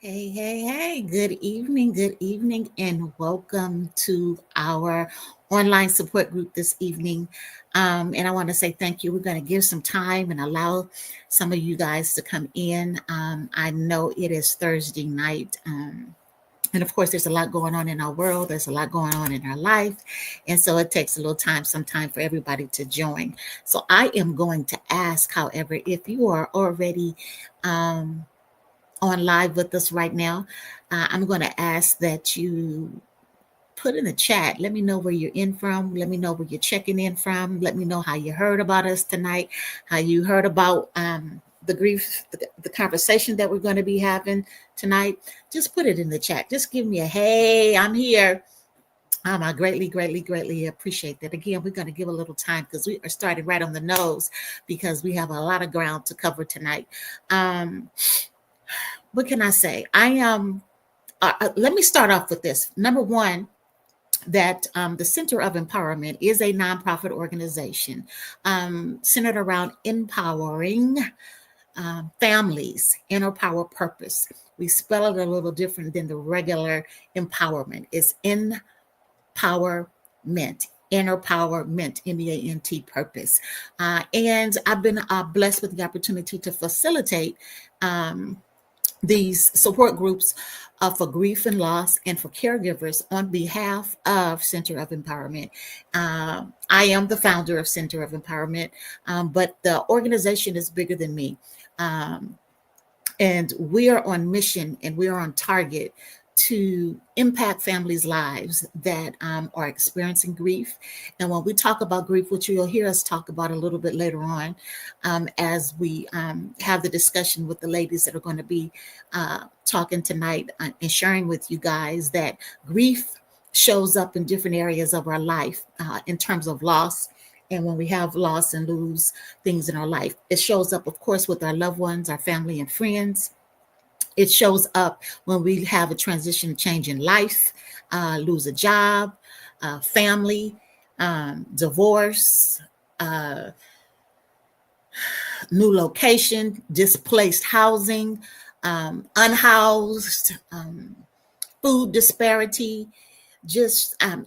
Hey. Good evening, and welcome to our online support group this evening. And I want to say thank you. We're going to give some time and allow some of you guys to come in. I know it is Thursday night. And of course, there's a lot going on in our world. There's a lot going on in our life. And so it takes a little time, some time for everybody to join. So I am going to ask, however, if you are already um, on live with us right now, I'm going to ask that you put in the chat. Let me know where you're in from. Let me know where you're checking in from. Let me know how you heard about us tonight, how you heard about the grief, the conversation that we're going to be having tonight. Just put it in the chat. Just give me a hey, I'm here. I greatly appreciate that. Again, we're going to give a little time because we are starting right on the nose because we have a lot of ground to cover tonight. What can I say? Let me start off with this. Number one, that the Center of Empowerment is a nonprofit organization centered around empowering families, inner power purpose. We spell it a little different than the regular empowerment. It's empowerment. Inner power meant MEANT purpose. And I've been blessed with the opportunity to facilitate these support groups for grief and loss and for caregivers on behalf of Center of Empowerment. I am the founder of Center of Empowerment, but the organization is bigger than me. And we are on mission and we are on target to impact families' lives that are experiencing grief. And when we talk about grief, which you'll hear us talk about a little bit later on, as we have the discussion with the ladies that are going to be talking tonight and sharing with you guys that grief shows up in different areas of our life in terms of loss. And when we have loss and lose things in our life, it shows up, of course, with our loved ones, our family and friends. It shows up when we have a transition, change in life, lose a job, family, divorce, new location, displaced housing, unhoused, food disparity,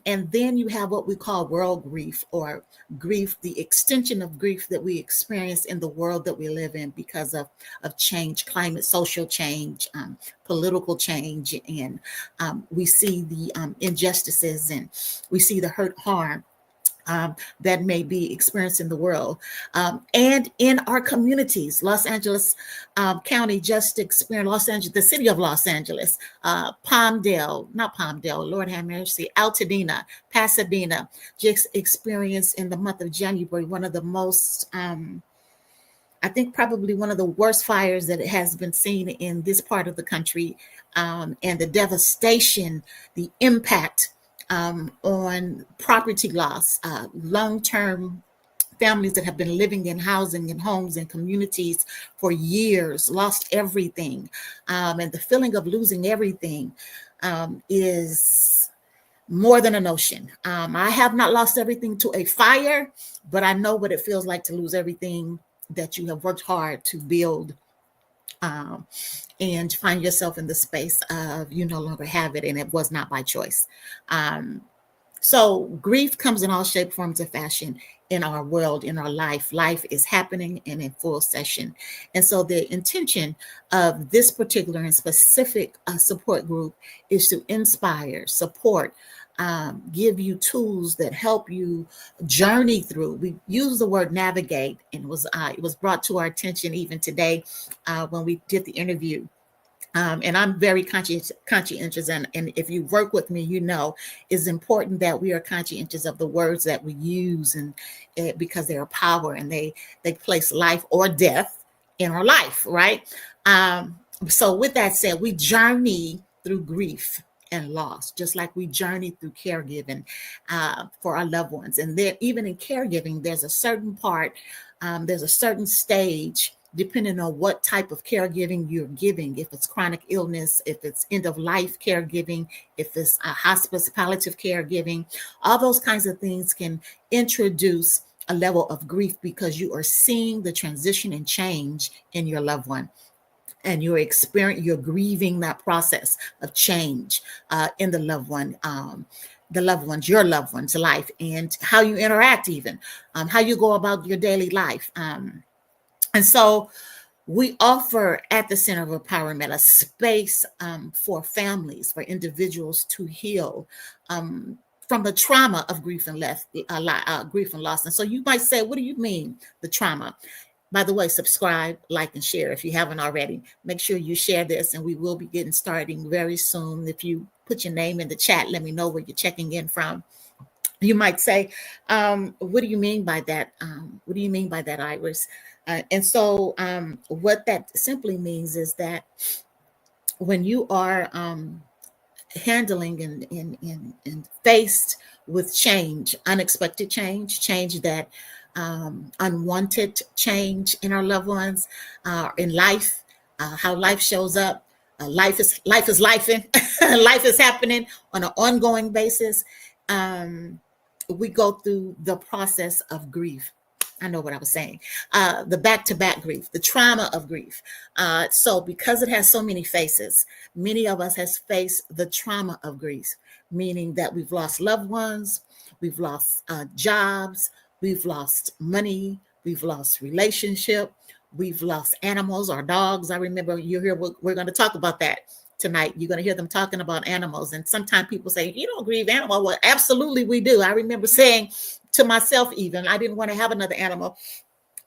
and then you have what we call world grief, or grief, the extension of grief that we experience in the world that we live in because of change, climate, social change, political change, and we see the injustices, and we see the hurt, harm that may be experienced in the world and in our communities. Los Angeles County just experienced, the city of Los Angeles, not Palmdale, Lord have mercy, Altadena, Pasadena, just experienced in the month of January one of the most, I think probably one of the worst fires that has been seen in this part of the country, and the devastation, the impact on property loss, long-term families that have been living in housing and homes and communities for years, lost everything. And the feeling of losing everything is more than an ocean. I have not lost everything to a fire, but I know what it feels like to lose everything that you have worked hard to build, um, and find yourself in the space of you no longer have it, and it was not by choice. Um, so grief comes in all shape, forms, and fashion in our world, in our life. Life is happening and in full session. And so the intention of this particular and specific support group is to inspire, support, give you tools that help you journey through. We use the word navigate, and it was brought to our attention even today when we did the interview. And I'm very conscientious, and if you work with me, you know it's important that we are conscientious of the words that we use, and because they are power, and they place life or death in our life, right? Um, so with that said, we journey through grief and loss, just like we journey through caregiving for our loved ones. And there, even in caregiving, there's a certain part, there's a certain stage depending on what type of caregiving you're giving, if it's chronic illness, if it's end of life caregiving, if it's a hospice palliative caregiving, all those kinds of things can introduce a level of grief because you are seeing the transition and change in your loved one. and you're grieving that process of change in the loved one, your loved one's life, and how you interact, even how you go about your daily life. And so we offer at the Center of Empowerment a space for families, for individuals to heal from the trauma of grief and loss. And so you might say, what do you mean, the trauma? By the way, subscribe, like, and share if you haven't already. Make sure you share this, and we will be getting starting very soon. If you put your name in the chat, let me know where you're checking in from. You might say, what do you mean by that? What do you mean by that, Iris? And so what that simply means is that when you are handling and faced with change, unexpected change that unwanted change in our loved ones, in life, how life shows up. Life is lifing. Life is happening on an ongoing basis. We go through the process of grief. I know what I was saying. The back-to-back grief, the trauma of grief. So because it has so many faces, many of us has faced the trauma of grief, meaning that we've lost loved ones, we've lost jobs, we've lost money, we've lost relationship, we've lost animals or dogs. I remember we're going to talk about that tonight. You're going to hear them talking about animals. And sometimes people say, you don't grieve animal. Well, absolutely we do. I remember saying to myself, even, I didn't want to have another animal.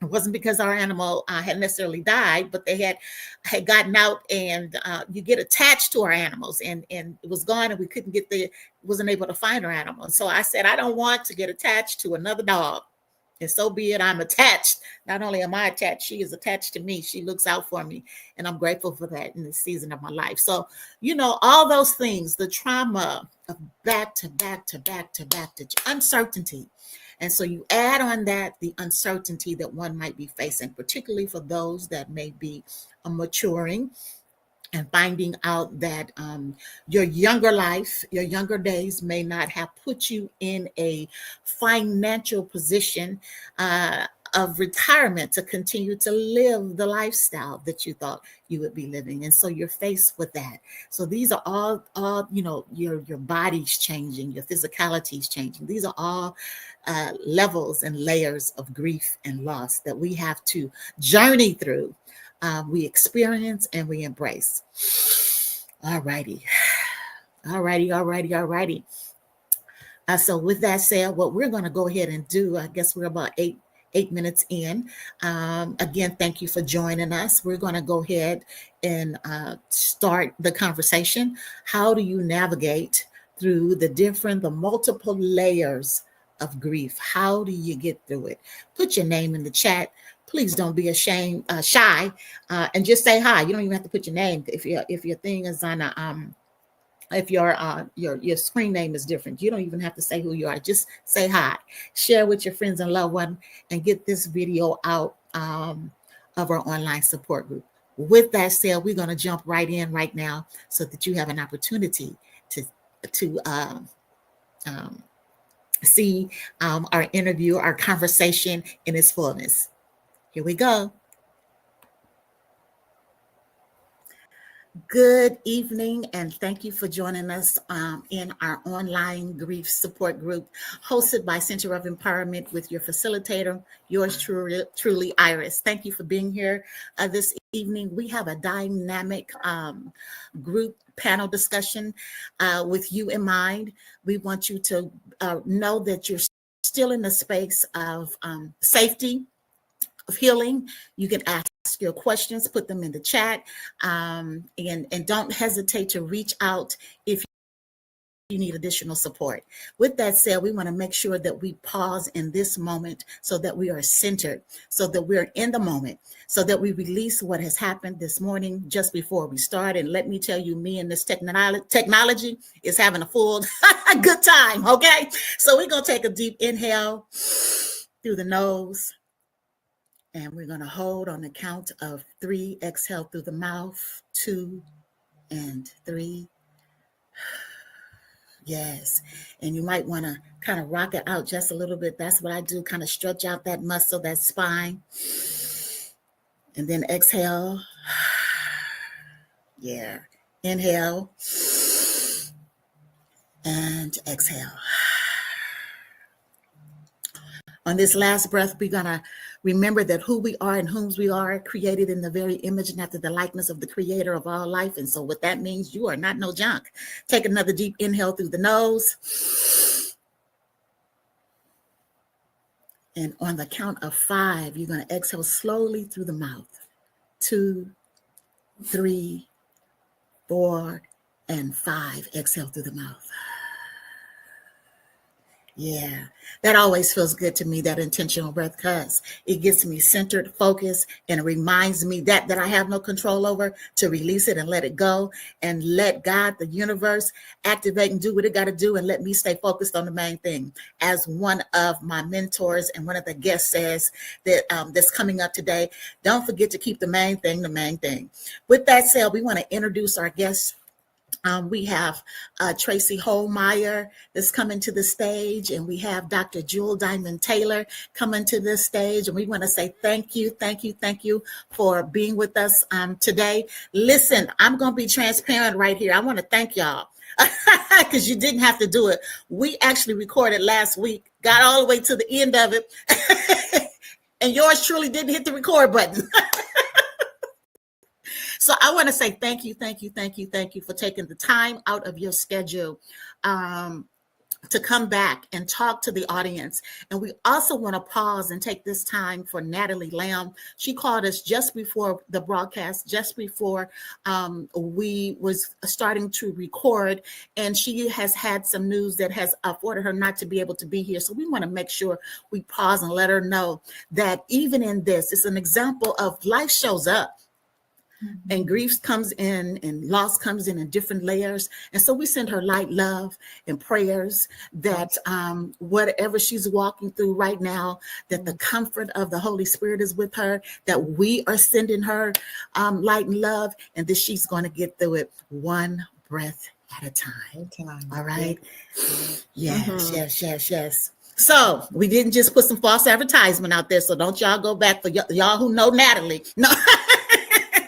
It wasn't because our animal had necessarily died, but they had gotten out, and you get attached to our animals, and it was gone, and we wasn't able to find our animal. So I said, I don't want to get attached to another dog. And so be it. I'm attached. Not only am I attached, she is attached to me. She looks out for me. And I'm grateful for that in this season of my life. So, all those things, the trauma of back to uncertainty. And so you add on that the uncertainty that one might be facing, particularly for those that may be maturing and finding out that your younger days may not have put you in a financial position of retirement to continue to live the lifestyle that you thought you would be living. And so you're faced with that. So these are all your body's changing, your physicality is changing. These are all levels and layers of grief and loss that we have to journey through. We experience and we embrace. All righty. So with that said, what we're going to go ahead and do, I guess we're about eight minutes in. Again, thank you for joining us. We're going to go ahead and start the conversation. How do you navigate through the multiple layers of grief? How do you get through it? Put your name in the chat. Please don't be shy, and just say hi. You don't even have to put your name if your thing is on if your screen name is different. You don't even have to say who you are. Just say hi. Share with your friends and loved ones, and get this video out of our online support group. With that said, we're going to jump right in right now so that you have an opportunity to see our interview, our conversation in its fullness. Here we go. Good evening, and thank you for joining us in our online grief support group hosted by Center of Empowerment with your facilitator, yours truly, Iris. Thank you for being here this evening. We have a dynamic group panel discussion with you in mind. We want you to know that you're still in the space of safety, of healing. You can ask your questions, put them in the chat, and don't hesitate to reach out if you need additional support. With that said, we want to make sure that we pause in this moment so that we are centered, so that we're in the moment, so that we release what has happened this morning just before we start. And let me tell you, me and this technology is having a full good time, okay? So we're going to take a deep inhale through the nose. And we're going to hold on the count of 3. Exhale through the mouth. 2 and 3. Yes. And you might want to kind of rock it out just a little bit. That's what I do. Kind of stretch out that muscle, that spine. And then exhale. Yeah. Inhale and exhale. On this last breath, we're going to remember that who we are and whom we are, created in the very image and after the likeness of the creator of all life. And so what that means, you are not no junk. Take another deep inhale through the nose. And on the count of 5, you're going to exhale slowly through the mouth. 2, 3, 4, and 5. Exhale through the mouth. Yeah, that always feels good to me, that intentional breath, because it gets me centered, focused, and it reminds me that I have no control over, to release it and let it go and let God, the universe, activate and do what it got to do and let me stay focused on the main thing. As one of my mentors and one of the guests says that that's coming up today, don't forget to keep the main thing the main thing. With that said, we want to introduce our guests. We have Tracy Holmeyer that's coming to the stage, and we have Dr. Jewel Diamond Taylor coming to the stage. And we want to say thank you for being with us today. Listen, I'm going to be transparent right here. I want to thank y'all because you didn't have to do it. We actually recorded last week, got all the way to the end of it, and yours truly didn't hit the record button. So I want to say thank you for taking the time out of your schedule to come back and talk to the audience. And we also want to pause and take this time for Natalie Lamb. She called us just before the broadcast, just before we was starting to record, and she has had some news that has afforded her not to be able to be here. So we want to make sure we pause and let her know that even in this, it's an example of life shows up. And grief comes in and loss comes in different layers. And so we send her light love and prayers that whatever she's walking through right now, that the comfort of the Holy Spirit is with her, that we are sending her light and love, and that she's going to get through it one breath at a time. All right. Yes. So we didn't just put some false advertisement out there. So don't y'all go back for y'all who know Natalie. No.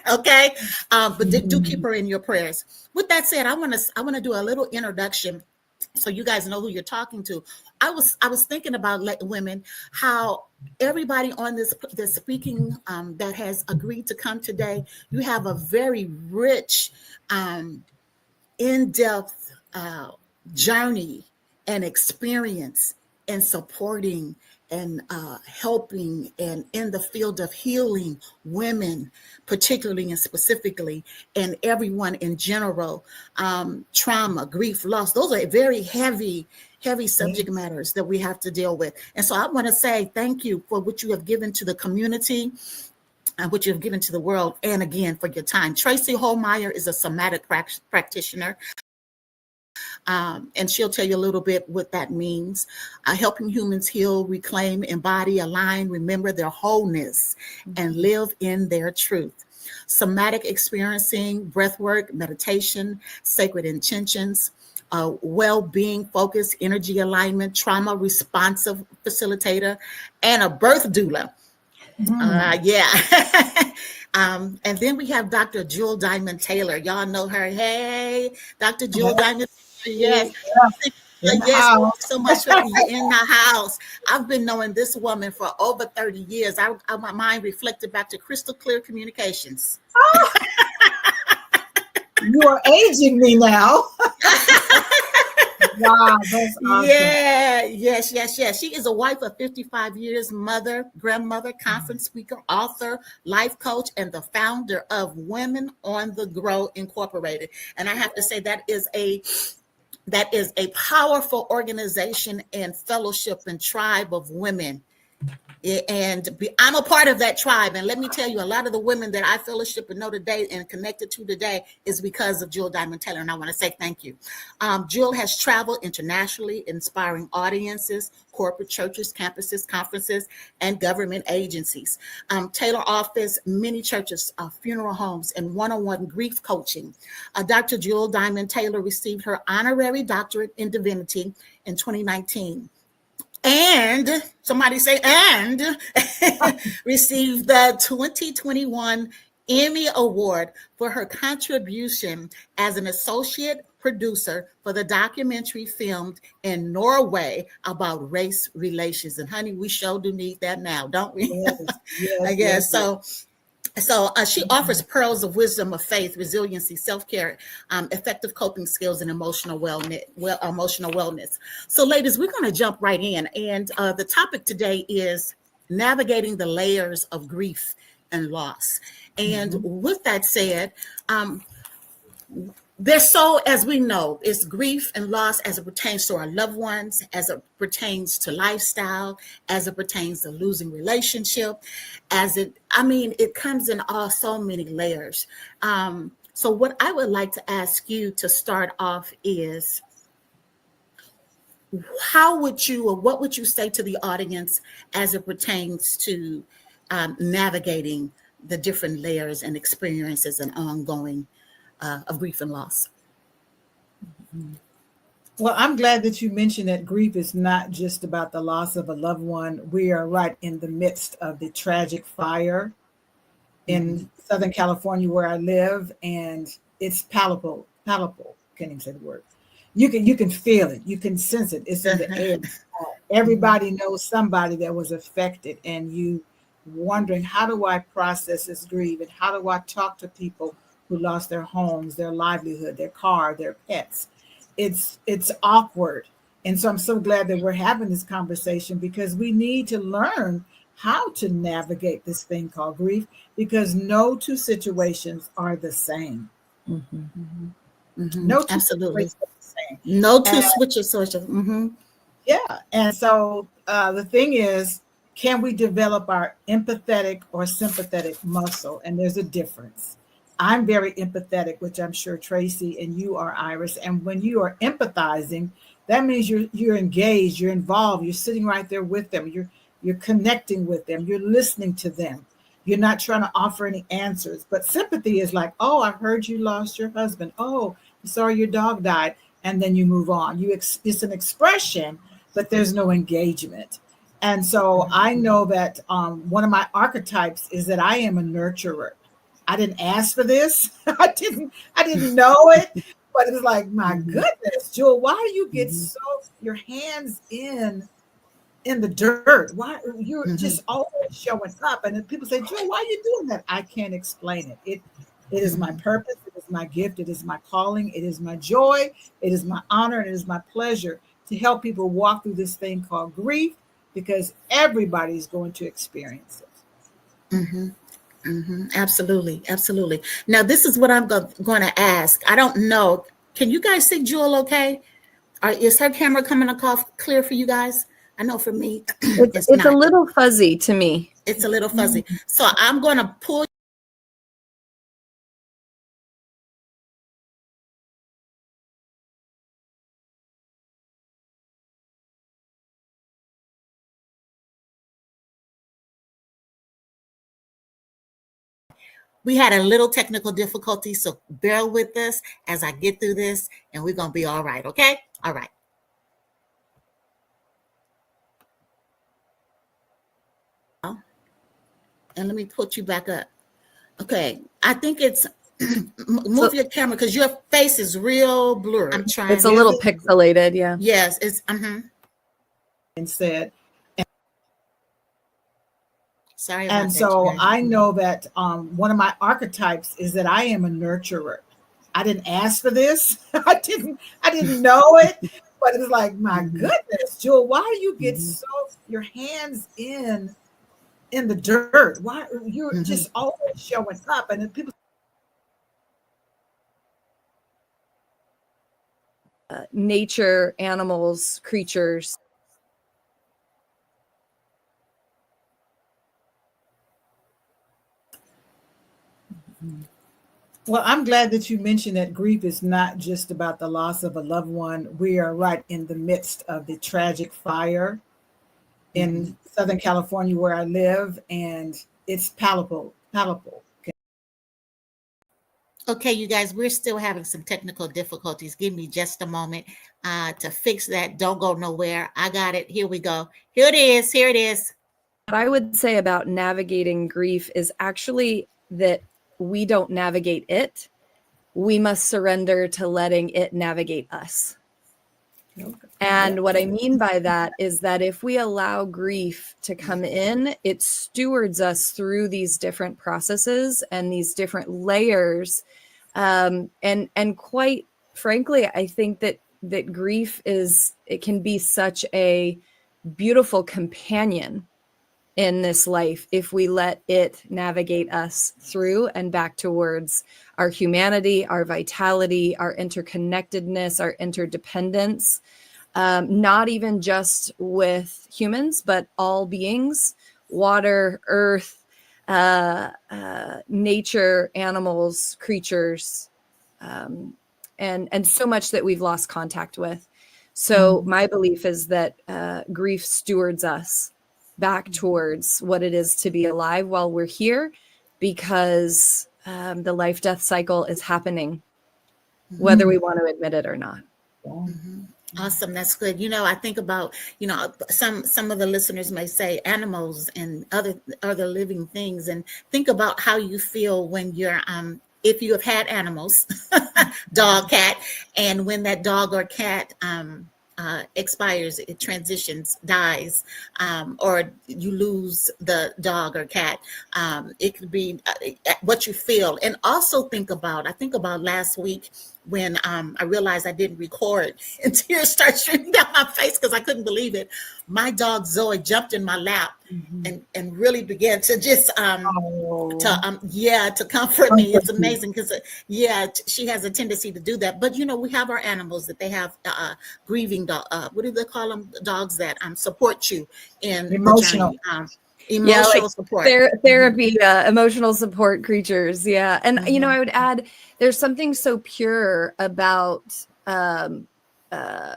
Okay, but do keep her in your prayers. With that said, I want to do a little introduction so you guys know who you're talking to. I was thinking about women, how everybody on this speaking that has agreed to come today, you have a very rich, in-depth journey and experience in supporting and helping and in the field of healing women, particularly and specifically, and everyone in general. Trauma, grief, loss, those are very heavy subject matters that we have to deal with. And so I want to say thank you for what you have given to the community and what you have given to the world, and again, for your time. Tracy Holmeyer is a somatic practitioner. And she'll tell you a little bit what that means. Helping humans heal, reclaim, embody, align, remember their wholeness, and live in their truth. Somatic experiencing, breathwork, meditation, sacred intentions, well-being, focus, energy alignment, trauma responsive facilitator, and a birth doula. And then we have Dr. Jewel Diamond Taylor. Y'all know her. Hey, Dr. Jewel Diamond. Yes. Yes, so much for you in the house. I've been knowing this woman for over 30 years. My mind reflected back to crystal clear communications. You are aging me now. Wow, that's awesome. Yeah, yes. She is a wife of 55 years, mother, grandmother, conference speaker, author, life coach, and the founder of Women on the Grow Incorporated. And I have to say that is a powerful organization and fellowship and tribe of women. And I'm a part of that tribe. And let me tell you, a lot of the women that I fellowship and know today and connected to today is because of Jewel Diamond Taylor. And I want to say thank you. Jewel has traveled internationally, inspiring audiences, corporate churches, campuses, conferences, and government agencies. Taylor offers many churches, funeral homes, and one-on-one grief coaching. Dr. Jewel Diamond Taylor received her honorary doctorate in divinity in 2019. And somebody say, and received the 2021 Emmy Award for her contribution as an associate producer for the documentary filmed in Norway about race relations. And honey, we sure do need that now, don't we? Yes, I yes, guess yes, yes. so. So she offers pearls of wisdom of faith, resiliency, self-care, effective coping skills, and emotional wellness. So, ladies, we're going to jump right in, and the topic today is navigating the layers of grief and loss. And with that said, there's so, as we know, it's grief and loss as it pertains to our loved ones, as it pertains to lifestyle, as it pertains to losing relationship, it comes in all so many layers. So what I would like to ask you to start off is, what would you say to the audience as it pertains to navigating the different layers and experiences and ongoing of grief and loss? Well, I'm glad that you mentioned that grief is not just about the loss of a loved one. We are right in the midst of the tragic fire in Southern California where I live, and it's palpable. Can't even say the word. You can feel it. You can sense it. It's in the air. Everybody knows somebody that was affected, and you wondering, how do I process this grief, and how do I talk to people who lost their homes, their livelihood, their car, their pets? It's awkward. And so I'm so glad that we're having this conversation, because we need to learn how to navigate this thing called grief, because no two situations are the same. No two Absolutely. situations are the same. No two And switches. yeah. And so the thing is, can we develop our empathetic or sympathetic muscle? And there's a difference. I'm very empathetic, which I'm sure Tracy and you are, Iris. And when you are empathizing, that means you're engaged, you're involved, you're sitting right there with them, you're connecting with them, you're listening to them. You're not trying to offer any answers. But sympathy is like, oh, I heard you lost your husband. Oh, sorry your dog died. And then you move on. It's an expression, but there's no engagement. And so I know that one of my archetypes is that I am a nurturer. I didn't ask for this. I didn't know it, but it's like, my goodness, Jewel, why do you get so your hands in the dirt? Why you're just always showing up? And then people say, Jewel, why are you doing that? I can't explain it. It is my purpose. It is my gift. It is my calling. It is my joy. It is my honor. And it is my pleasure to help people walk through this thing called grief, because everybody's going to experience it. Absolutely. Absolutely. Now, this is what I'm going to ask. I don't know. Can you guys see Jewel okay? Is her camera coming across clear for you guys? I know for me, it's not. a little fuzzy to me. It's a little fuzzy. So I'm going to pull. We had a little technical difficulty, so bear with us as I get through this, and we're going to be all right, okay? All right. And let me put you back up. Okay. I think it's move your camera because your face is real blurry. I'm trying. It's a little pixelated, yeah. Yes, it's And said, sorry. And so I know that one of my archetypes is that I am a nurturer. I didn't ask for this. I didn't know it, but it's like, my goodness, Jewel, why do you get so your hands in the dirt? Why you're just always showing up? And then people nature, animals, creatures. Well, I'm glad that you mentioned that grief is not just about the loss of a loved one. We are right in the midst of the tragic fire in Southern California where I live, and it's palpable. Okay, you guys, we're still having some technical difficulties. Give me just a moment to fix that. Don't go nowhere. I got it. Here we go. Here it is. Here it is. What I would say about navigating grief is actually that we don't navigate it. We must surrender to letting it navigate us. And what I mean by that is that if we allow grief to come in, it stewards us through these different processes and these different layers. And quite frankly, I think that grief it can be such a beautiful companion in this life if we let it navigate us through and back towards our humanity, our vitality, our interconnectedness, our interdependence. Not even just with humans, but all beings, water, earth, nature, animals, creatures, and so much that we've lost contact with. So my belief is that grief stewards us back towards what it is to be alive while we're here, because the life-death cycle is happening, whether we want to admit it or not. Awesome. That's good. I think about, some of the listeners may say animals and other living things, and think about how you feel when you're, if you have had animals, dog, cat, and when that dog or cat, expires, it transitions, dies, or you lose the dog or cat. It could be what you feel. And also I think about last week when I realized I didn't record and tears started streaming down my face because I couldn't believe it. My dog Zoe jumped in my lap and really began to just to comfort me. It's amazing because she has a tendency to do that. But we have our animals that they have grieving dog. What do they call them? Dogs that support you in Emotional. the journey. Emotional support. Therapy, emotional support creatures. Yeah. And, I would add, there's something so pure about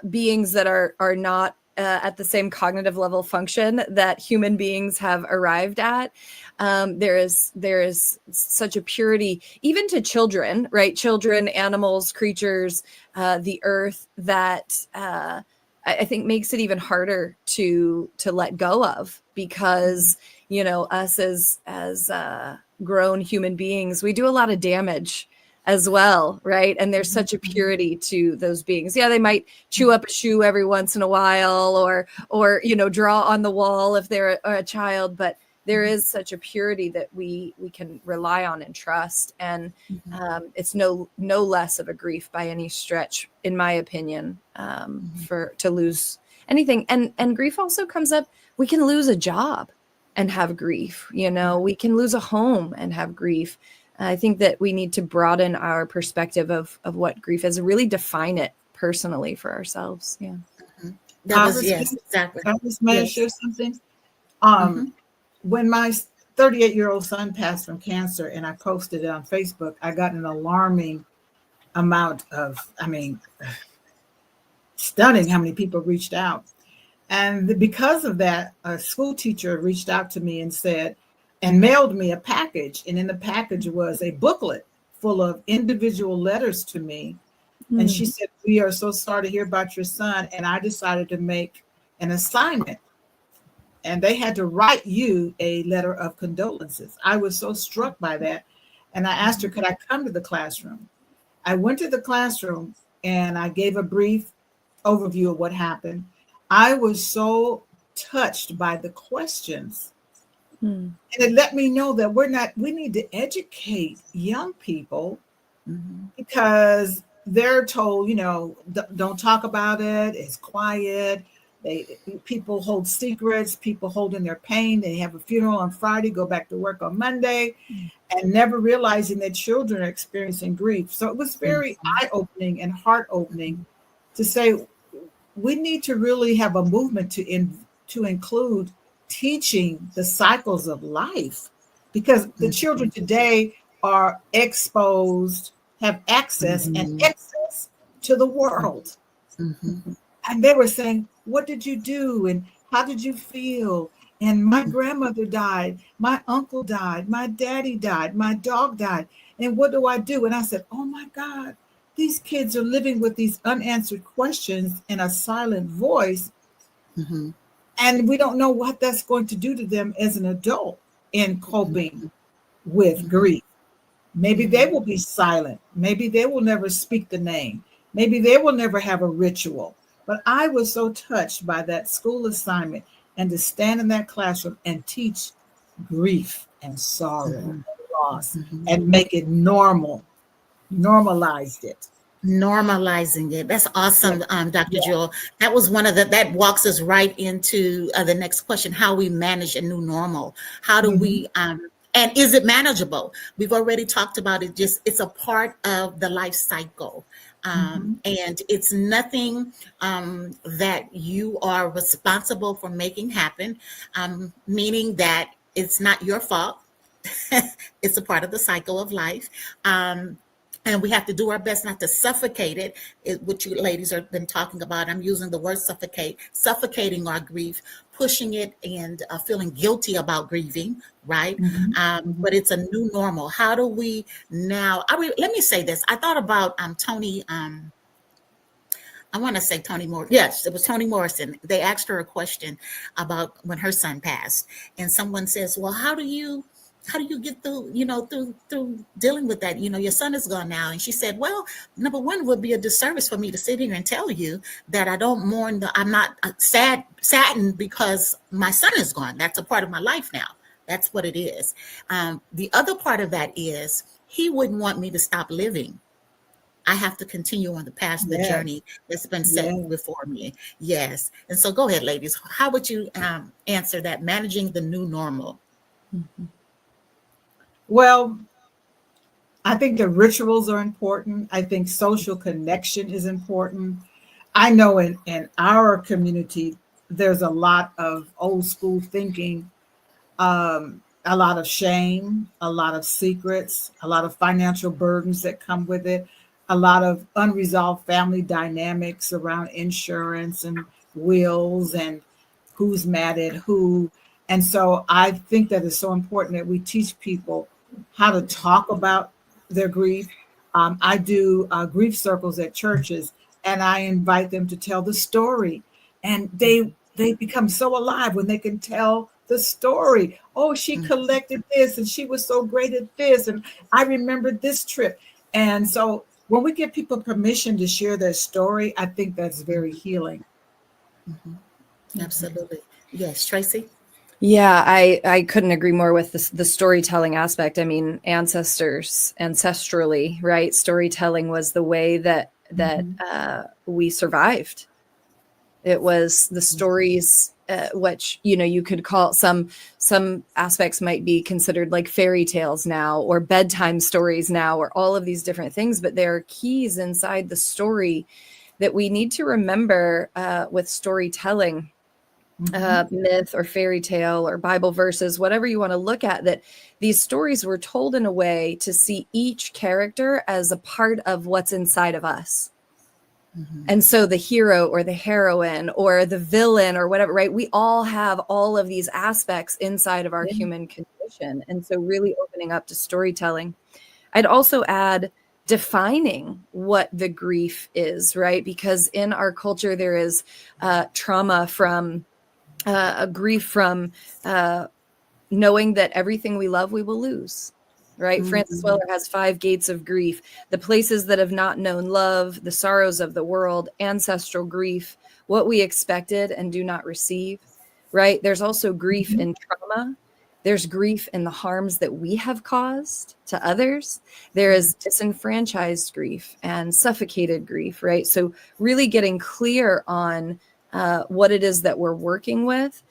beings that are not at the same cognitive level function that human beings have arrived at. There is such a purity, even to children, right? Children, animals, creatures, the earth, that I think makes it even harder to let go of, because us as grown human beings, we do a lot of damage as well, right? And there's such a purity to those beings. Yeah, they might chew up a shoe every once in a while, or draw on the wall if they're a child, but there is such a purity that we can rely on and trust. And it's no less of a grief by any stretch, in my opinion, to lose anything. And grief also comes up. We can lose a job and have grief. We can lose a home and have grief. I think that we need to broaden our perspective of what grief is, and really define it personally for ourselves. Yeah. Yes, exactly. May I share something? When my 38-year-old son passed from cancer and I posted it on Facebook, I got an alarming amount of, stunning how many people reached out. And because of that, a school teacher reached out to me and mailed me a package. And in the package was a booklet full of individual letters to me. And she said, "We are so sorry to hear about your son." And I decided to make an assignment. And they had to write you a letter of condolences. I was so struck by that. And I asked her, could I come to the classroom? I went to the classroom and I gave a brief overview of what happened. I was so touched by the questions. And it let me know that we need to educate young people because they're told, don't talk about it. It's quiet. People hold secrets, people hold in their pain. They have a funeral on Friday, go back to work on Monday, and never realizing that children are experiencing grief. So it was very eye-opening and heart-opening to say we need to really have a movement to include teaching the cycles of life, because the children today are exposed, have access and access to the world. And they were saying, what did you do? And how did you feel? And my grandmother died. My uncle died. My daddy died. My dog died. And what do I do? And I said, oh my God, these kids are living with these unanswered questions in a silent voice. And we don't know what that's going to do to them as an adult in coping with grief. Maybe they will be silent. Maybe they will never speak the name. Maybe they will never have a ritual. But I was so touched by that school assignment and to stand in that classroom and teach grief and sorrow Mhm. and loss Mhm. and make it normal, normalized it. Normalizing it. That's Yeah, awesome, Dr. yeah. Jewel. That was one of that walks us right into the next question: how we manage a new normal. How do Hmm. we and is it manageable? We've already talked about it. Just it's a part of the life cycle, Hmm. and it's nothing that you are responsible for making happen. Meaning that it's not your fault. It's a part of the cycle of life. And we have to do our best not to suffocate it, which you ladies have been talking about. I'm using the word suffocate, suffocating our grief, pushing it, and feeling guilty about grieving, right? Hmm. Hmm. But it's a new normal. How do we now? Let me say this. I thought about Toni. I want to say Toni Moore. Yes, it was Toni Morrison. They asked her a question about when her son passed, and someone says, "Well, how do you get through, through dealing with that? Your son is gone now." And she said, "Well, number one would be a disservice for me to sit here and tell you that I don't mourn. I'm not saddened because my son is gone. That's a part of my life now. That's what it is. The other part of that is he wouldn't want me to stop living. I have to continue on the path, the Yes, journey that's been set yes. before me." Yes. And so go ahead, ladies. How would you answer that? Managing the new normal. Mhm. Well, I think the rituals are important. I think social connection is important. I know in our community, there's a lot of old school thinking, a lot of shame, a lot of secrets, a lot of financial burdens that come with it, a lot of unresolved family dynamics around insurance and wills and who's mad at who. And so I think that it's so important that we teach people how to talk about their grief. I do grief circles at churches, and I invite them to tell the story. And they become so alive when they can tell the story. Oh, she Mhm. collected this, and she was so great at this, and I remember this trip. And so when we give people permission to share their story, I think that's very healing. Mhm. Mhm. Absolutely. Yes, Tracy. Yeah, I couldn't agree more with the storytelling aspect. I mean, ancestrally, right? Storytelling was the way that Mhm. we survived. It was the stories, which you could call some aspects might be considered like fairy tales now, or bedtime stories now, or all of these different things. But there are keys inside the story that we need to remember with storytelling, Mhm. myth or fairy tale or Bible verses, whatever you want to look at, that these stories were told in a way to see each character as a part of what's inside of us. Mhm. And so the hero or the heroine or the villain or whatever, right? We all have all of these aspects inside of our Yeah. human condition. And so really opening up to storytelling. I'd also add defining what the grief is, right? Because in our culture, there is trauma from a grief from uh, knowing that everything we love, we will lose. Right. Francis Mhm. Weller has 5 gates of grief: the places that have not known love, the sorrows of the world, ancestral grief, what we expected and do not receive. Right. There's also grief Mhm. in trauma. There's grief in the harms that we have caused to others. There is disenfranchised grief and suffocated grief. Right. So, really getting clear on what it is that we're working with.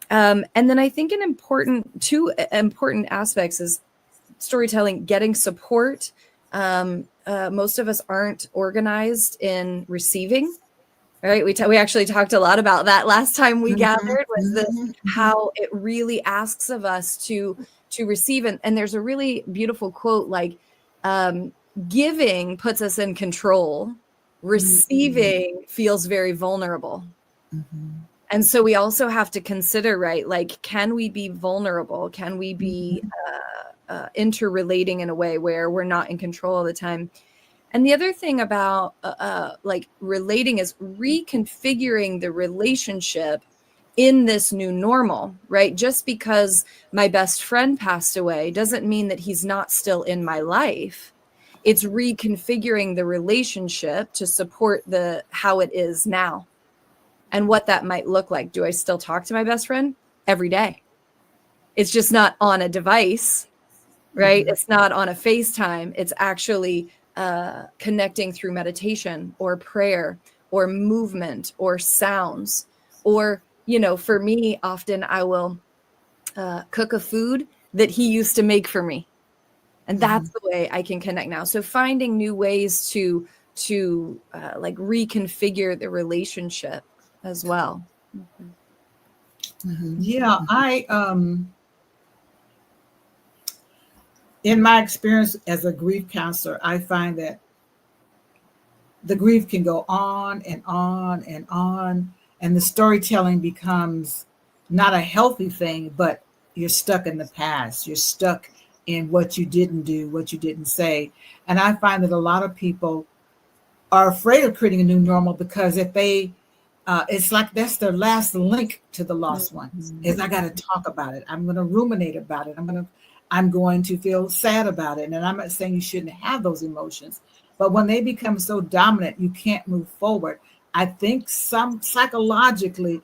And then I think two important aspects is storytelling, getting support. Most of us aren't organized in receiving, right? We actually talked a lot about that last time we Mhm. gathered, was this, Mhm. Mhm. how it really asks of us to receive. And there's a really beautiful quote, like, um, giving puts us in control, Mhm. receiving feels very vulnerable. Mhm. And so we also have to consider, right? Like, can we be vulnerable? Can we be Mhm. interrelating in a way where we're not in control all the time? And the other thing about like relating is reconfiguring the relationship in this new normal, right? Just because my best friend passed away doesn't mean that he's not still in my life. It's reconfiguring the relationship to support the how it is now and what that might look like. Do I still talk to my best friend? Every day. It's just not on a device, right? It's not on a FaceTime. It's actually connecting through meditation or prayer or movement or sounds. Or, you know, for me, often I will cook a food that he used to make for me. And that's the way I can connect now. So finding new ways to like reconfigure the relationship as well. Yeah, in my experience as a grief counselor, I find that the grief can go on and on and on, and the storytelling becomes not a healthy thing, but you're stuck in the past. You're stuck in what you didn't do, what you didn't say. And I find that a lot of people are afraid of creating a new normal because if they, it's like that's their last link to the lost ones. Is I got to talk about it. I'm going to ruminate about it. I'm going to feel sad about it. And I'm not saying you shouldn't have those emotions, but when they become so dominant, you can't move forward. I think some psychologically,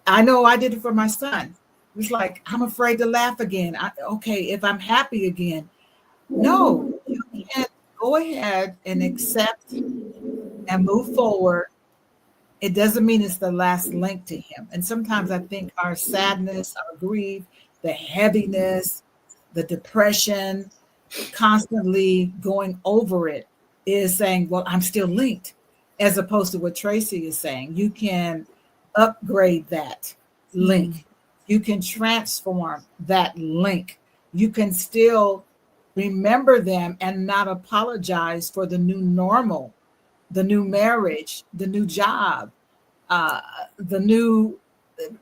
I know I did it for my son. It was like, I'm afraid to laugh again. Okay, if I'm happy again. No, you can go ahead and accept and move forward. It doesn't mean it's the last link to him. And sometimes I think our sadness, our grief, the heaviness, the depression, constantly going over it is saying, well, I'm still linked, as opposed to what Tracy is saying. You can upgrade that link. You can transform that link. You can still remember them and not apologize for the new normal, the new marriage, the new job, the new.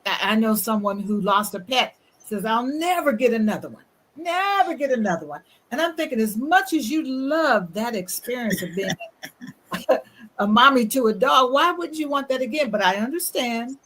I know someone who lost a pet says, I'll never get another one. Never get another one. And I'm thinking, as much as you love that experience of being a mommy to a dog, why wouldn't you want that again? But I understand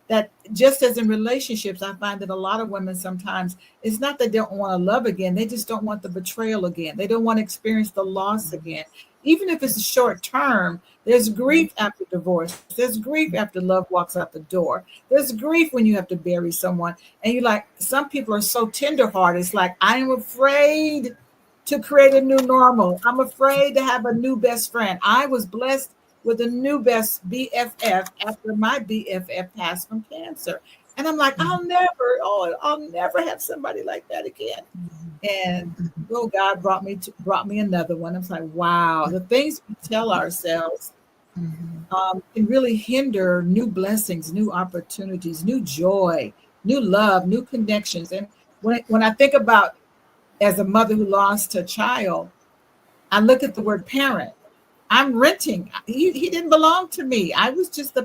that just as in relationships, I find that a lot of women sometimes, it's not that they don't want to love again. They just don't want the betrayal again. They don't want to experience the loss again. Even if it's a short term, there's grief after divorce. There's grief after love walks out the door. There's grief when you have to bury someone. And you like, some people are so tenderhearted. It's like, I am afraid to create a new normal. I'm afraid to have a new best friend. I was blessed with a new best BFF after my BFF passed from cancer. And I'm like, I'll never have somebody like that again. And God brought me another one. I was like, wow, the things we tell ourselves can really hinder new blessings, new opportunities, new joy, new love, new connections. And when I think about as a mother who lost a child, I look at the word parent. I'm renting. He didn't belong to me. I was just the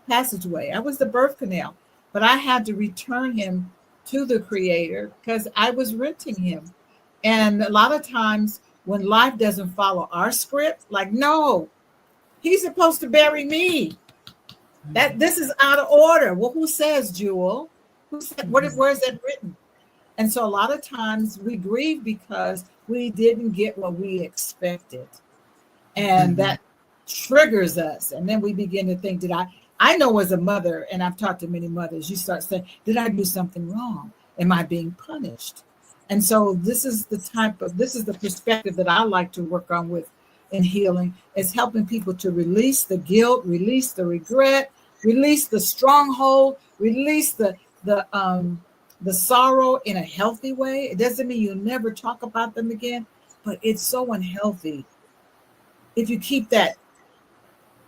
passageway. I was the birth canal. But I had to return him to the Creator because I was renting him. And a lot of times when life doesn't follow our script, like, no, he's supposed to bury me. That this is out of order. Well, who says, Jewel? Who said, where is that written? And so a lot of times we grieve because we didn't get what we expected. And that triggers us. And then we begin to think, I know as a mother, and I've talked to many mothers, you start saying, did I do something wrong? Am I being punished? And so this is the perspective that I like to work on with in healing, is helping people to release the guilt, release the regret, release the stronghold, release the sorrow in a healthy way. It doesn't mean you'll never talk about them again, but it's so unhealthy if you keep that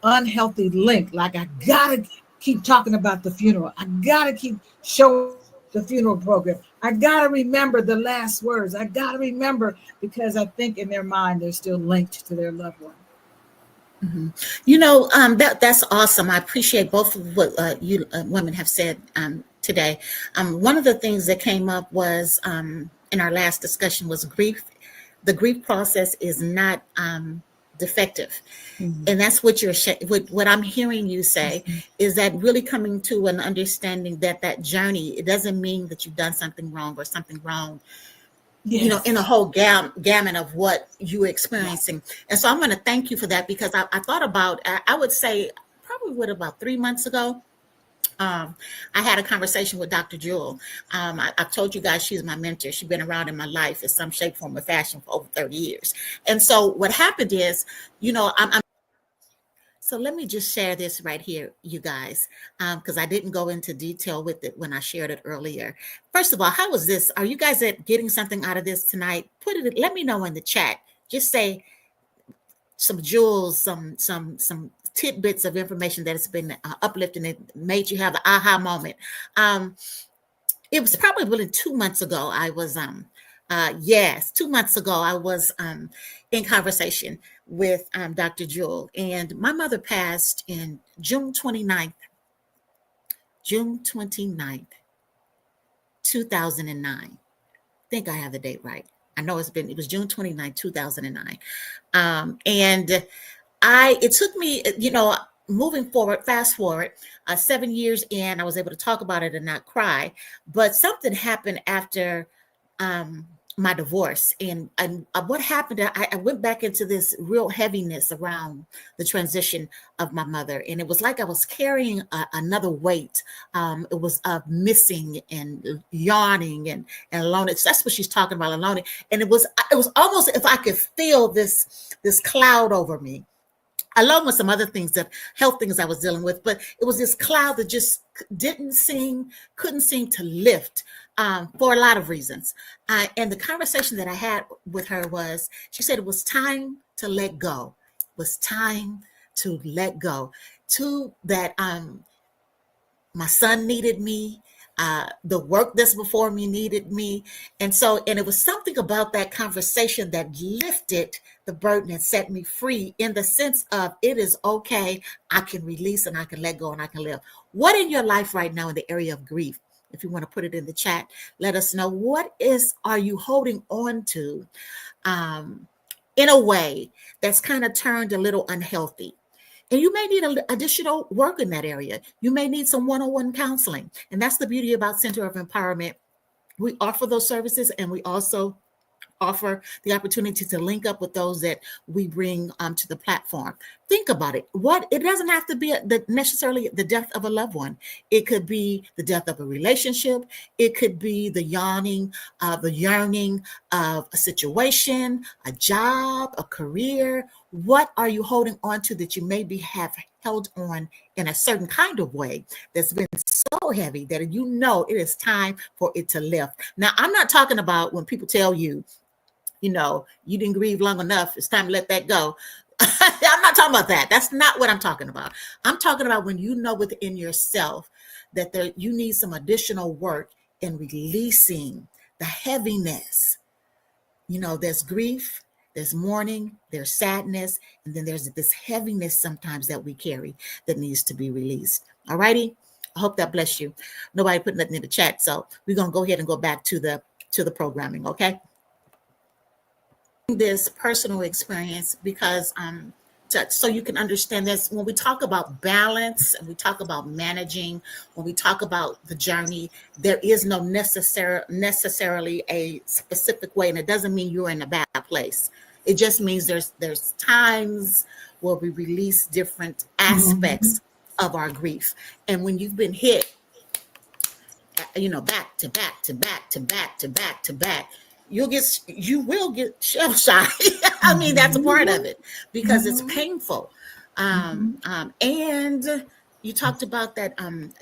unhealthy link. Like, I gotta keep talking about the funeral. I gotta keep showing the funeral program. I gotta remember the last words. I gotta remember, because I think in their mind they're still linked to their loved one. You know, that's awesome. I appreciate both of what you women have said today. One of the things that came up was in our last discussion was grief. The grief process is not defective. Mhm. And that's what what I'm hearing you say is that really coming to an understanding that that journey, it doesn't mean that you've done something wrong or something wrong, Yes. in the whole gamut of what you're Right. experiencing. And so I'm going to thank you for that, because I thought about, I would say probably about 3 months ago, I had a conversation with Dr. Jewel. I've told you guys she's my mentor. She's been around in my life in some shape, form, or fashion for over 30 years. And so what happened is, I'm so let me just share this right here, you guys, because I didn't go into detail with it when I shared it earlier. First of all, how was this? Are you guys getting something out of this tonight? Let me know in the chat. Just say some jewels, some tidbits of information that has been uplifting, and made you have the aha moment. It was probably 2 months ago. I was yes, 2 months ago I was in conversation with Dr. Jewel, and my mother passed in June 29th, 2009. I think I have the date right. I know it was June 29th, 2009. And it took me, moving forward, fast forward, 7 years in, I was able to talk about it and not cry. But something happened after um, my divorce. And what happened, I went back into this real heaviness around the transition of my mother. And it was like I was carrying another weight. It was missing and yawning and alone. That's what she's talking about, alone. And it was almost if I could feel this cloud over me, along with some other things, that health things I was dealing with. But it was this cloud that just couldn't seem to lift, for a lot of reasons. And the conversation that I had with her was, she said it was time to let go. It was time to let go. To that, my son needed me. The work that's before me needed me. And it was something about that conversation that lifted the burden and set me free, in the sense of, it is okay. I can release and I can let go and I can live. What in your life right now in the area of grief? If you want to put it in the chat, let us know. Are you holding on to, in a way that's kind of turned a little unhealthy? And you may need additional work in that area. You may need some one-on-one counseling. And that's the beauty about Center of Empowerment. We offer those services, and we also offer the opportunity to link up with those that we bring to the platform. Think about it. It doesn't have to be necessarily the death of a loved one. It could be the death of a relationship. It could be the yearning of a situation, a job, a career. What are you holding on to that you maybe have held on in a certain kind of way that's been so heavy that it is time for it to lift? Now, I'm not talking about when people tell you, you didn't grieve long enough, it's time to let that go. I'm not talking about that. That's not what I'm talking about. I'm talking about when you know within yourself that you need some additional work in releasing the heaviness. There's grief, there's mourning, there's sadness, and then there's this heaviness sometimes that we carry that needs to be released. All righty. I hope that bless you. Nobody put nothing in the chat, so we're gonna go ahead and go back to the programming. Okay. This personal experience, because so you can understand this, when we talk about balance and we talk about managing, when we talk about the journey, there is no necessarily a specific way, and it doesn't mean you're in a bad place. It just means there's times where we release different aspects of our grief. And when you've been hit, back to back to back to back to back to back, you will get shell shocked. I mean, that's a part of it, because it's painful. And you talked about that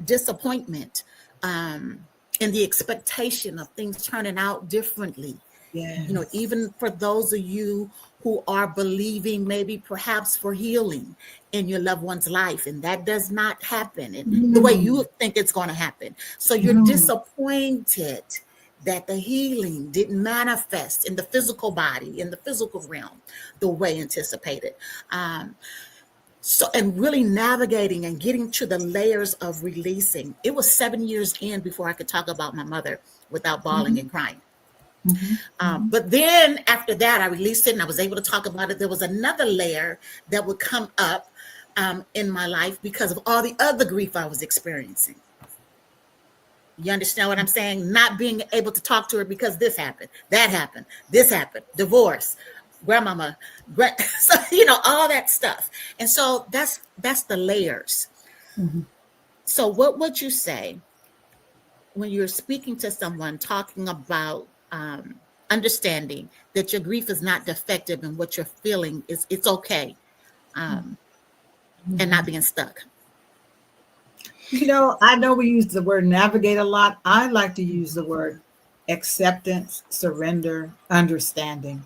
disappointment, and the expectation of things turning out differently. Yes. Even for those of you who are believing maybe perhaps for healing in your loved one's life, and that does not happen in the way you think it's going to happen. So you're disappointed that the healing didn't manifest in the physical body, in the physical realm, the way anticipated. And really navigating and getting to the layers of releasing. It was 7 years in before I could talk about my mother without bawling and crying. But then after that, I released it and I was able to talk about it. There was another layer that would come up in my life because of all the other grief I was experiencing. You understand what I'm saying? Not being able to talk to her because this happened, that happened, this happened, divorce, grandmama, so, all that stuff. And so that's the layers. So what would you say when you're speaking to someone talking about understanding that your grief is not defective and what you're feeling is it's okay, and not being stuck? I know we use the word navigate a lot. I like to use the word acceptance, surrender, understanding.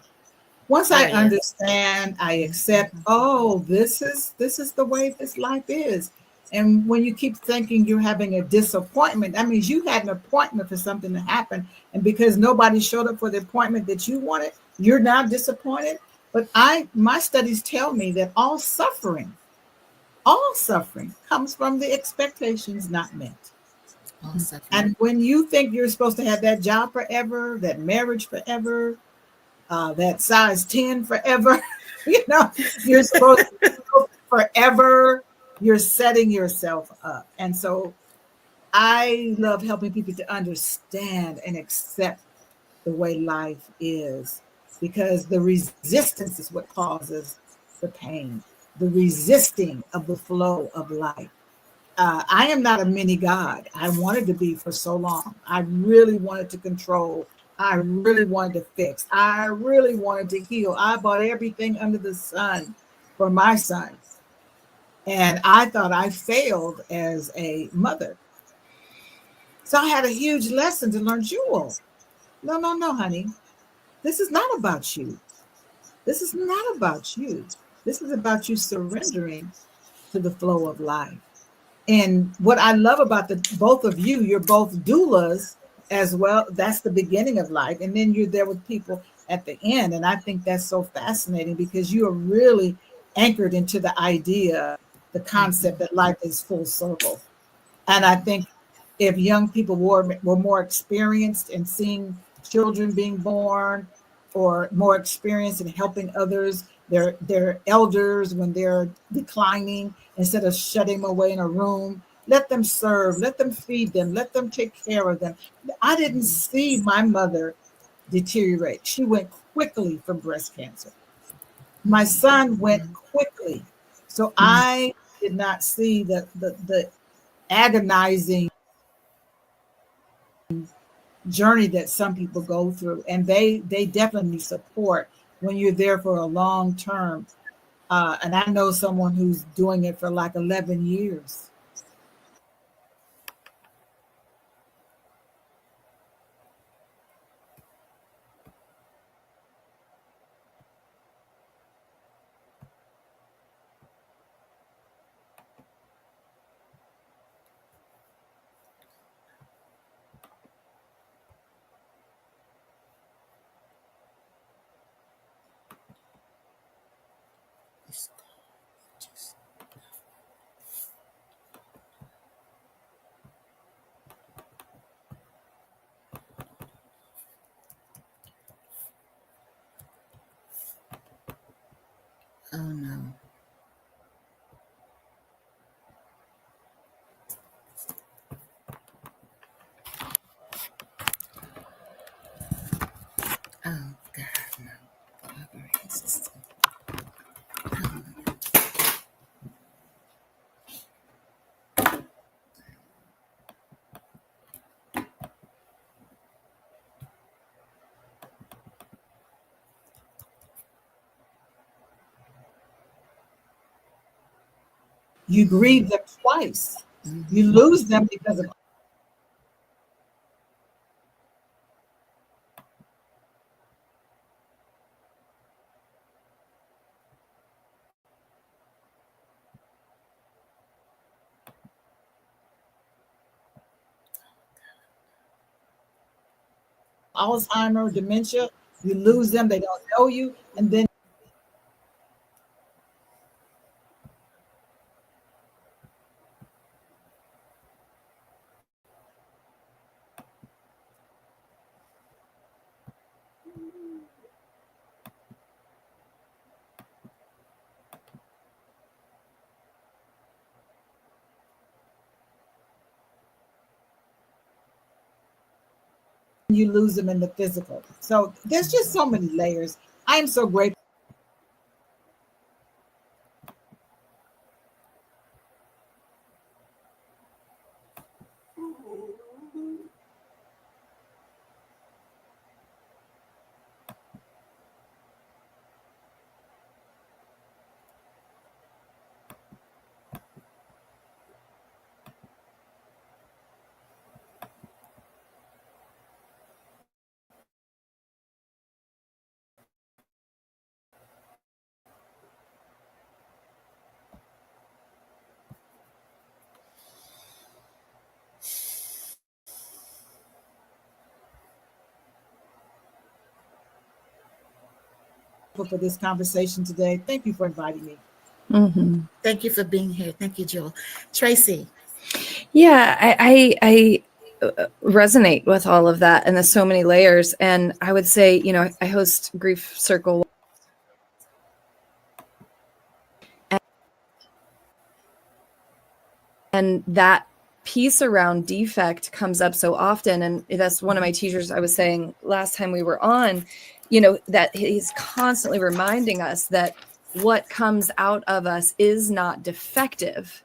Once There I it is. understand, I accept, oh, this is the way this life is. And when you keep thinking you're having a disappointment, that means you had an appointment for something to happen. And because nobody showed up for the appointment that you wanted, you're now disappointed. But my studies tell me that all suffering comes from the expectations not met. All suffering. And when you think you're supposed to have that job forever, that marriage forever, that size 10 forever, you're supposed to forever, you're setting yourself up. And so I love helping people to understand and accept the way life is, because the resistance is what causes the pain, the resisting of the flow of life. I am not a mini God. I wanted to be for so long. I really wanted to control. I really wanted to fix. I really wanted to heal. I bought everything under the sun for my son. And I thought I failed as a mother. So I had a huge lesson to learn. Jewel, no, no, no, honey. This is not about you. This is not about you. This is about you surrendering to the flow of life. And what I love about the both of you, you're both doulas as well. That's the beginning of life. And then you're there with people at the end. And I think that's so fascinating because you are really anchored into the idea, the concept that life is full circle. And I think if young people were more experienced in seeing children being born, or more experienced in helping others, their elders when they're declining, instead of shutting them away in a room, let them serve, let them feed them, let them take care of them. I didn't see my mother deteriorate. She went quickly from breast cancer. My son went quickly. So I did not see the agonizing journey that some people go through, and they definitely need support when you're there for a long term. And I know someone who's doing it for like 11 years. Oh no. Oh God, no. Operating system. You grieve them twice. You Mm-hmm. lose them because of Alzheimer, dementia. You lose them, they don't know you, and then you lose them in the physical. So there's just so many layers. I am so grateful for this conversation today. Thank you for inviting me. Mm-hmm. Thank you for being here. Thank you, Joel. Tracy. Yeah, I resonate with all of that, and there's so many layers. And I would say, I host Grief Circle, and that piece around defect comes up so often. And that's one of my teachers, I was saying last time we were on, that he's constantly reminding us that what comes out of us is not defective.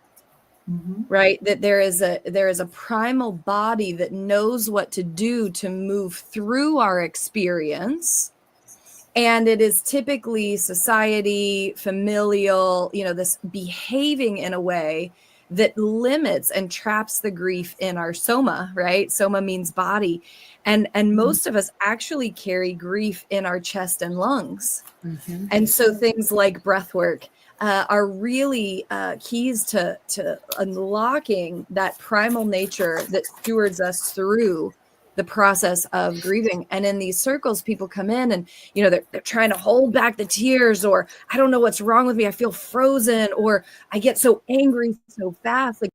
Mm-hmm. Right? That there is a primal body that knows what to do to move through our experience. And it is typically society, familial, this behaving in a way that limits and traps the grief in our soma, right? Soma means body. And most of us actually carry grief in our chest and lungs. Mm-hmm. And so things like breath work are really keys to unlocking that primal nature that stewards us through the process of grieving. And in these circles, people come in and, they're trying to hold back the tears, or I don't know what's wrong with me. I feel frozen, or I get so angry so fast. Like,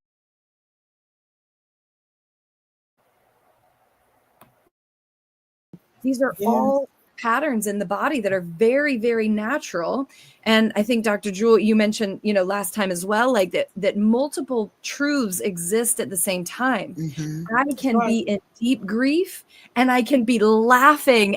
these are all patterns in the body that are very, very natural. And I think Dr. Jewel, you mentioned, last time as well, like that multiple truths exist at the same time. Mm-hmm. I can be in deep grief, and I can be laughing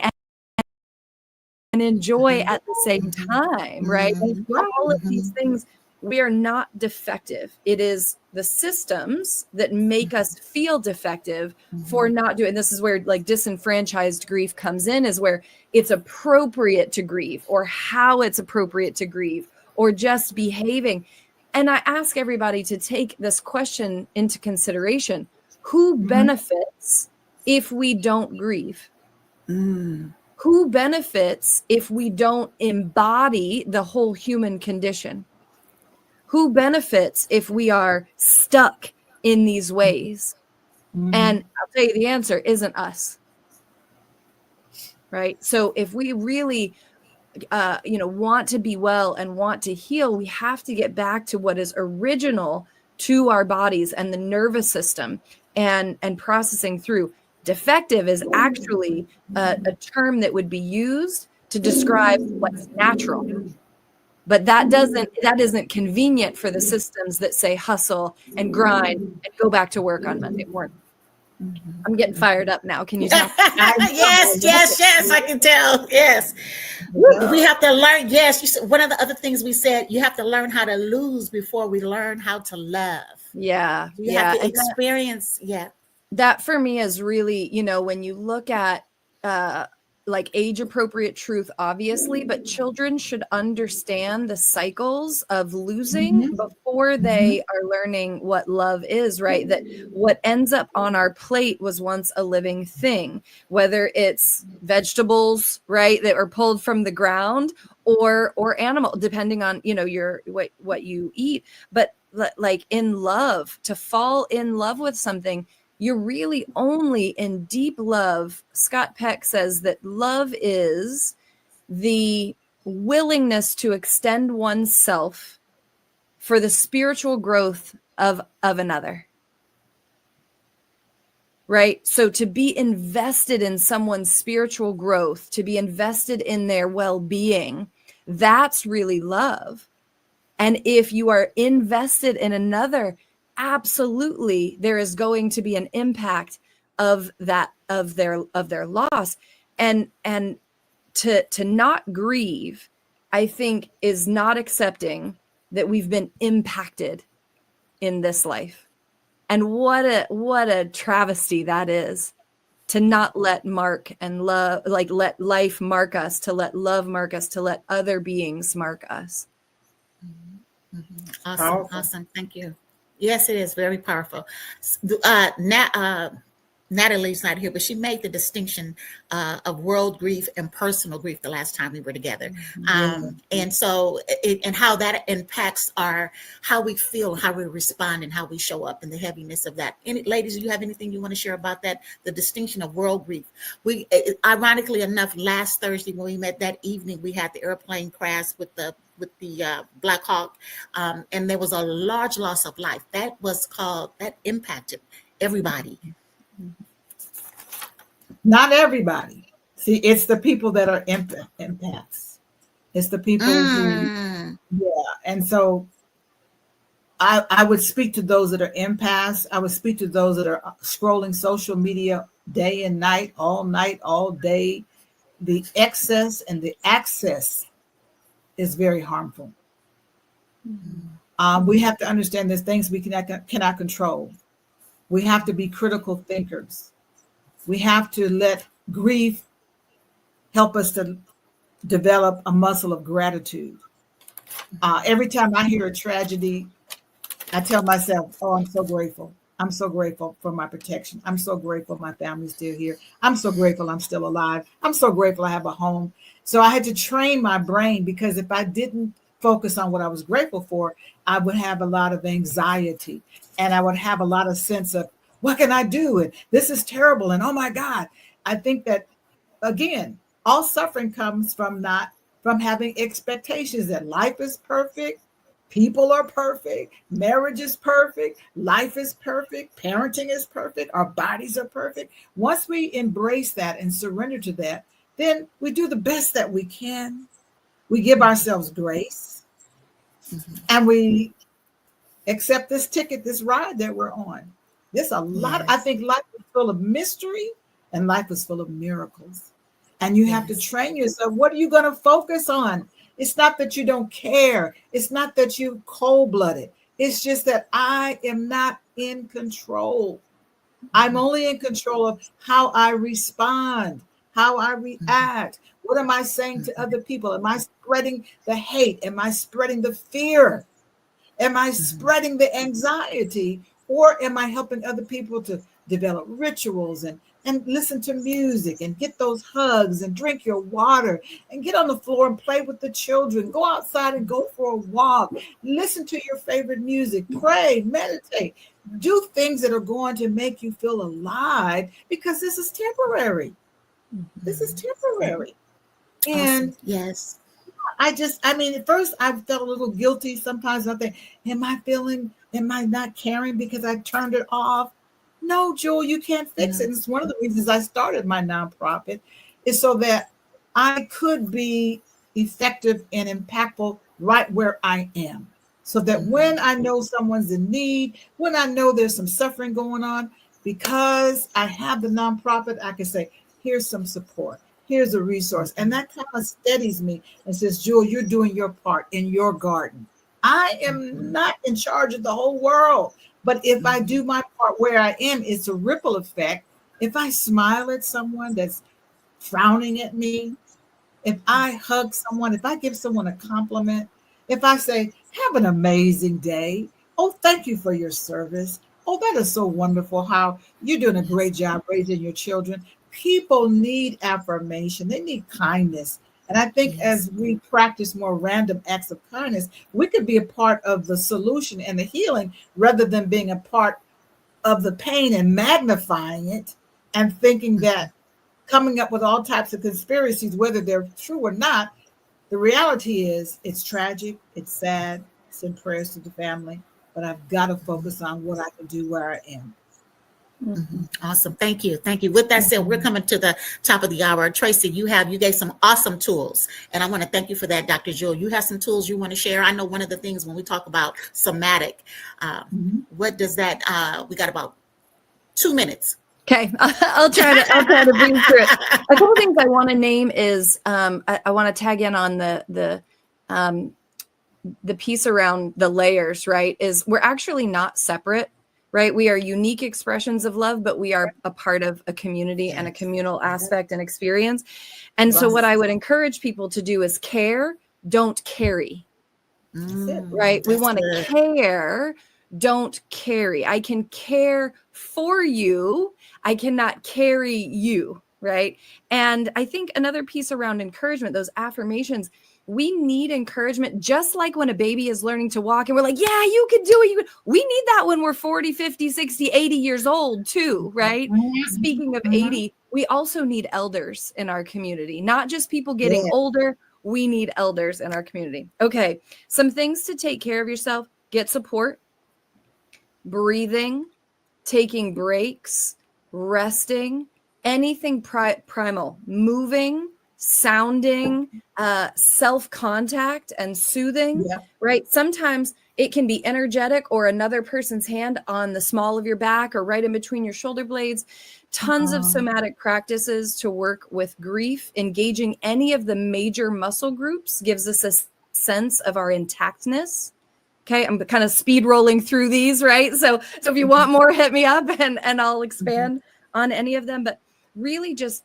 and enjoy at the same time, right? And all of these things, we are not defective. It is the systems that make us feel defective for not doing. This is where like disenfranchised grief comes in, is where it's appropriate to grieve, or how it's appropriate to grieve, or just behaving. And I ask everybody to take this question into consideration. Who benefits if we don't grieve? Who benefits if we don't embody the whole human condition? Who benefits if we are stuck in these ways? Mm-hmm. And I'll tell you, the answer isn't us, right? So if we really, want to be well and want to heal, we have to get back to what is original to our bodies and the nervous system, and processing through. Defective is actually a term that would be used to describe what's natural. But that isn't convenient for the systems that say hustle and grind and go back to work on Monday morning. I'm getting fired up now. Can you tell? Yes, I can tell. Yes. We have to learn. Yes, you said, one of the other things we said, you have to learn how to lose before we learn how to love. Yeah. We have to experience. That for me is really, when you look at like age appropriate truth, obviously, but children should understand the cycles of losing before they are learning what love is, right? That what ends up on our plate was once a living thing, whether it's vegetables, right, that are pulled from the ground, or animal, depending on, what you eat. But like in love, to fall in love with something, you're really only in deep love. Scott Peck says that love is the willingness to extend oneself for the spiritual growth of another. Right? So to be invested in someone's spiritual growth, to be invested in their well-being, that's really love. And if you are invested in another, absolutely, there is going to be an impact of their loss. And to not grieve, I think, is not accepting that we've been impacted in this life. And what a travesty that is, to not let mark and love, like let life mark us, to let love mark us, to let other beings mark us. Awesome. Powerful. Awesome. Thank you. Yes, it is very powerful. Natalie's not here, but she made the distinction of world grief and personal grief the last time we were together. And so, and how that impacts how we feel, how we respond, and how we show up, and the heaviness of that. Ladies, do you have anything you want to share about that? The distinction of world grief. Ironically enough, last Thursday when we met that evening, we had the airplane crash with the Black Hawk, and there was a large loss of life. That impacted everybody. Not everybody. See, it's the people that are empaths. It's the people who, And so I would speak to those that are empaths. I would speak to those that are scrolling social media day and night, all day. The excess and the access is very harmful. We have to understand there's things we cannot control. We have to be critical thinkers. We have to let grief help us to develop a muscle of gratitude. Every time I hear a tragedy, I tell myself, oh, I'm so grateful. I'm so grateful for my protection. I'm so grateful my family's still here. I'm so grateful I'm still alive. I'm so grateful I have a home. So I had to train my brain, because if I didn't focus on what I was grateful for, I would have a lot of anxiety, and I would have a lot of sense of, what can I do? And this is terrible. And oh my God, I think that, again, all suffering comes from having expectations that life is perfect, people are perfect, marriage is perfect, life is perfect, parenting is perfect, our bodies are perfect. Once we embrace that and surrender to that, then we do the best that we can. We give ourselves grace, and we accept this ticket, this ride that we're on. There's a lot. Yes. I think life is full of mystery and life is full of miracles. And you have to train yourself. What are you going to focus on? It's not that you don't care. It's not that you're cold-blooded. It's just that I am not in control. I'm only in control of how I respond, how I react. What am I saying to other people? Am I spreading the hate? Am I spreading the fear? Am I spreading the anxiety? Or am I helping other people to develop rituals and listen to music and get those hugs and drink your water and get on the floor and play with the children? Go outside and go for a walk. Listen to your favorite music. Pray, meditate. Do things that are going to make you feel alive, because this is temporary. This is temporary. And awesome. Yes. At first I felt a little guilty. Sometimes I think, am I not caring because I turned it off? No, Jewel, you can't fix it. And it's one of the reasons I started my nonprofit, is so that I could be effective and impactful right where I am. So that when I know someone's in need, when I know there's some suffering going on, because I have the nonprofit, I can say, here's some support. Here's a resource. And that kind of steadies me and says, Jewel, you're doing your part in your garden. I am not in charge of the whole world. But if I do my part where I am, it's a ripple effect. If I smile at someone that's frowning at me, if I hug someone, if I give someone a compliment, if I say, have an amazing day. Oh, thank you for your service. Oh, that is so wonderful how you're doing a great job raising your children. People need affirmation. They need kindness. And I think as we practice more random acts of kindness, we could be a part of the solution and the healing rather than being a part of the pain and magnifying it and thinking that, coming up with all types of conspiracies, whether they're true or not. The reality is it's tragic, it's sad, send prayers to the family, but I've got to focus on what I can do where I am. Awesome. Thank you. Thank you. With that said, we're coming to the top of the hour. Tracy, you gave some awesome tools. And I want to thank you for that, Dr. Jewel. You have some tools you want to share. I know one of the things when we talk about somatic, what does that, we got about 2 minutes. Okay, I'll try to breathe through it. A couple things I want to name is I want to tag in on the piece around the layers, right? Is we're actually not separate, right? We are unique expressions of love, but we are a part of a community and a communal aspect and experience. And so what I would encourage people to do is care, don't carry. Right? We want to care, don't carry. I can care for you. I cannot carry you, right? And I think another piece around encouragement, those affirmations, we need encouragement just like when a baby is learning to walk and we're like, yeah, you can do it. We need that when we're 40, 50, 60, 80 years old too, right? Speaking of 80, we also need elders in our community, not just people getting older. We need elders in our community. Okay, some things to take care of yourself. Get support, breathing, taking breaks, resting, anything primal, moving, sounding, self-contact and soothing, right? Sometimes it can be energetic or another person's hand on the small of your back or right in between your shoulder blades. Tons of somatic practices to work with grief. Engaging any of the major muscle groups gives us a sense of our intactness. Okay, I'm kind of speed rolling through these, right? So if you want more, hit me up and I'll expand on any of them. But really just,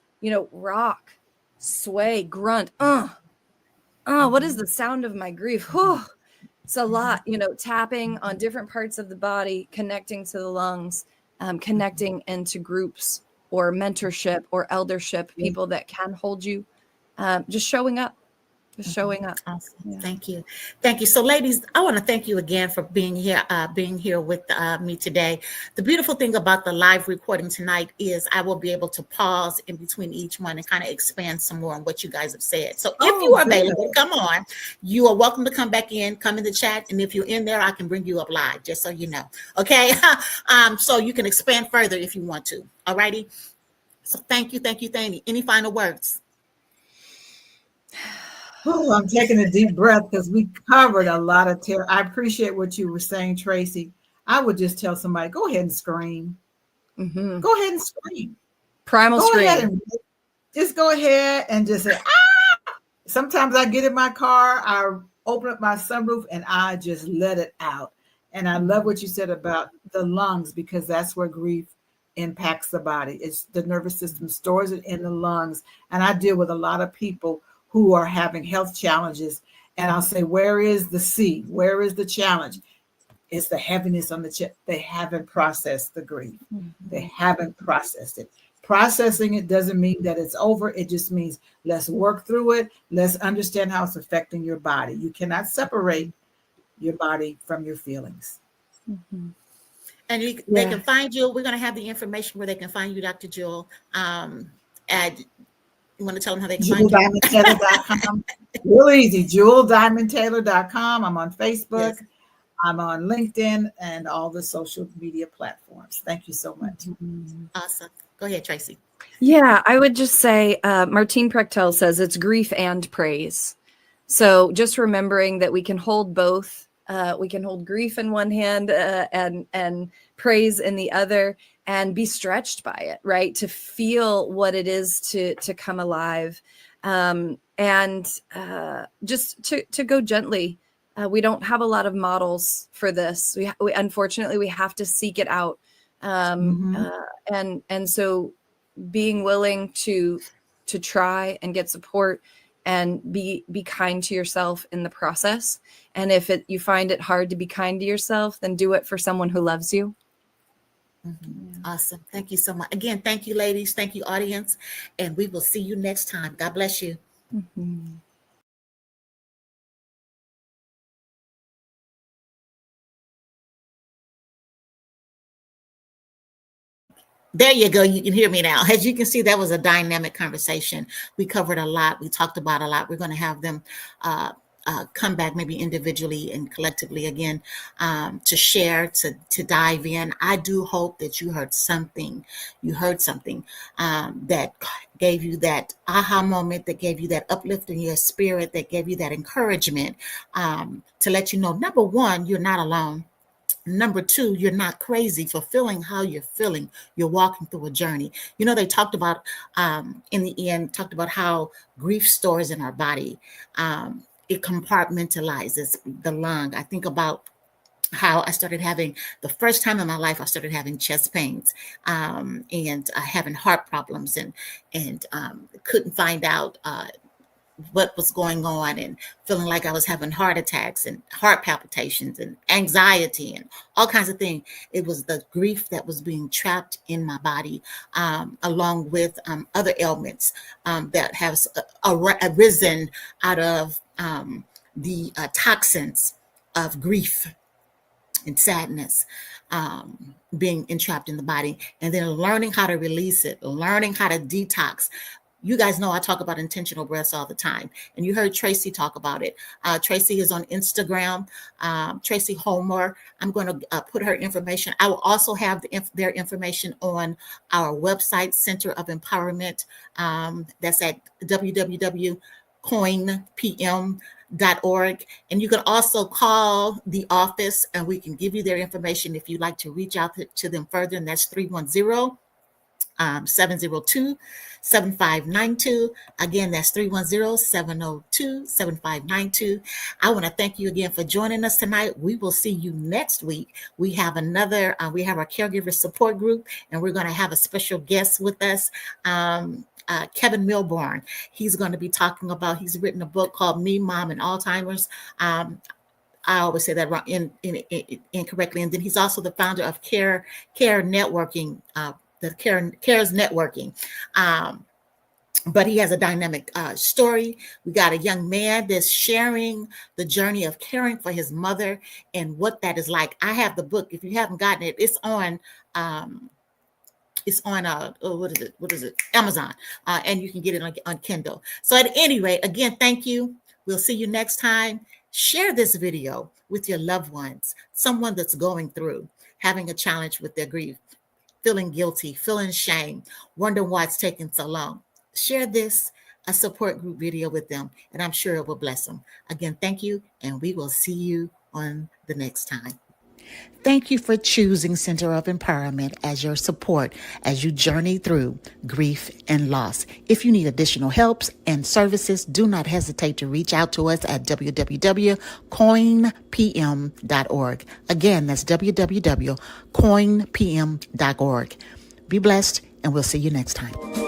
rock, sway, grunt. What is the sound of my grief? Whew. It's a lot, tapping on different parts of the body, connecting to the lungs, connecting into groups or mentorship or eldership, people that can hold you, just showing up. Awesome. Yeah. Thank you. So ladies, I want to thank you again for being here with me today. The beautiful thing about the live recording tonight is I will be able to pause in between each one and kind of expand some more on what you guys have said. So if you are available, come on. You are welcome to come back in, come in the chat. And if you're in there, I can bring you up live, just so you know. Okay. So you can expand further if you want to. All righty. So thank you. Any final words? Oh, I'm taking a deep breath because we covered a lot of terror. I appreciate what you were saying, Tracy. I would just tell somebody, go ahead and scream. Go ahead and scream. Primal scream. Just go ahead and just say, ah! Sometimes I get in my car, I open up my sunroof, and I just let it out. And I love what you said about the lungs, because that's where grief impacts the body. It's the nervous system stores it in the lungs. And I deal with a lot of people who are having health challenges. And I'll say, where is the C? Where is the challenge? It's the heaviness on the chest. They haven't processed the grief. They haven't processed it. Processing it doesn't mean that it's over. It just means let's work through it. Let's understand how it's affecting your body. You cannot separate your body from your feelings. And they can find you. We're going to have the information where they can find you, Dr. Jewel. You want to tell them how they can find you? JewelDiamondTaylor.com. Real easy. JewelDiamondTaylor.com. I'm on Facebook. Yes. I'm on LinkedIn and all the social media platforms. Thank you so much. Awesome. Go ahead, Tracy. Yeah, I would just say, Martine Prechtel says it's grief and praise. So just remembering that we can hold both. We can hold grief in one hand and praise in the other, and be stretched by it, right? To feel what it is to come alive, and just to go gently. We don't have a lot of models for this. We unfortunately we have to seek it out, and so being willing to try and get support and be kind to yourself in the process. And if you find it hard to be kind to yourself, then do it for someone who loves you. Awesome. Thank you so much. Again, thank you, ladies. Thank you, audience. And we will see you next time. God bless you. There you go. You can hear me now. As you can see, that was a dynamic conversation. We covered a lot. We talked about a lot. We're going to have them come back maybe individually and collectively again to share, to dive in. I do hope that you heard something. You heard something that gave you that aha moment, that gave you that uplift in your spirit, that gave you that encouragement to let you know, number one, you're not alone. Number two, you're not crazy for feeling how you're feeling. You're walking through a journey. You know, they talked about, in the end, talked about how grief stores in our body. It compartmentalizes the lung. I think about how I started having, the first time in my life, I started having chest pains, and having heart problems, and couldn't find out what was going on, and feeling like I was having heart attacks and heart palpitations and anxiety and all kinds of things. It was the grief that was being trapped in my body, along with other ailments that have arisen out of the toxins of grief and sadness, being entrapped in the body, and then learning how to release it, learning how to detox. You guys know I talk about intentional breaths all the time, and you heard Tracy talk about it. Tracy is on Instagram, Tracy Homer. I'm going to put her information. I will also have their information on our website, Center of Empowerment. That's at www.coinpm.org. And you can also call the office, and we can give you their information if you'd like to reach out to them further. And that's 310-702-7592. Again, that's 310-702-7592. I want to thank you again for joining us tonight. We will see you next week. We have our caregiver support group, and we're going to have a special guest with us, Kevin Milborn. He's going to be talking about, he's written a book called Me, Mom, and Alzheimer's. I always say that wrong, incorrectly. And then he's also the founder of Care Networking, the Cares Networking. But he has a dynamic story. We got a young man that's sharing the journey of caring for his mother and what that is like. I have the book. If you haven't gotten it, it's on what is it? Amazon. And you can get it on Kindle. So at any rate, again, thank you. We'll see you next time. Share this video with your loved ones, someone that's going through, having a challenge with their grief, feeling guilty, feeling shame, wondering why it's taking so long. Share this, a support group video with them, and I'm sure it will bless them. Again, thank you, and we will see you on the next time. Thank you for choosing Center of Empowerment as your support as you journey through grief and loss. If you need additional helps and services, do not hesitate to reach out to us at www.coinpm.org. Again, that's www.coinpm.org. Be blessed, and we'll see you next time.